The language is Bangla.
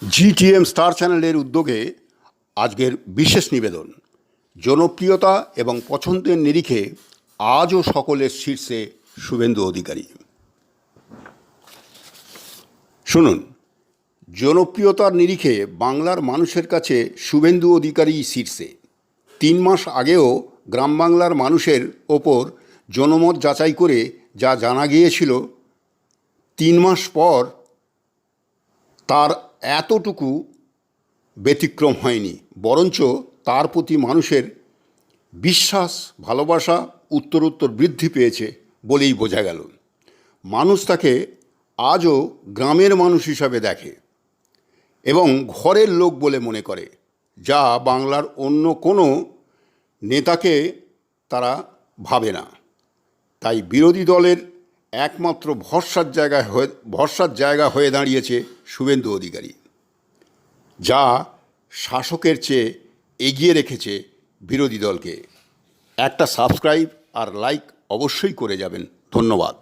জিটিএম স্টার চ্যানেলের উদ্যোগে আজকের বিশেষ নিবেদন। জনপ্রিয়তা এবং পছন্দের নিরিখে আজও সকলের শীর্ষে শুভেন্দু অধিকারী। শুনুন, জনপ্রিয়তার নিরিখে বাংলার মানুষের কাছে শুভেন্দু অধিকারী শীর্ষে। 3 মাস আগেও গ্রাম বাংলার মানুষের ওপর জনমত যাচাই করে যা জানা গিয়েছিল, 3 মাস পর তার এতটুকু ব্যতিক্রম হয়নি, বরঞ্চ তার প্রতি মানুষের বিশ্বাস ভালোবাসা উত্তরোত্তর বৃদ্ধি পেয়েছে বলেই বোঝা গেল। মানুষ তাকে আজও গ্রামের মানুষ হিসাবে দেখে এবং ঘরের লোক বলে মনে করে, যা বাংলার অন্য কোনো নেতাকে তারা ভাবে না। তাই বিরোধী দলের একমাত্র ভরসার জায়গা হয়ে দাঁড়িয়েছে শুভেন্দু অধিকারী, যা শাসকের চেয়ে এগিয়ে রেখেছে বিরোধী দলকে। একটা সাবস্ক্রাইব আর লাইক অবশ্যই করে যাবেন। ধন্যবাদ।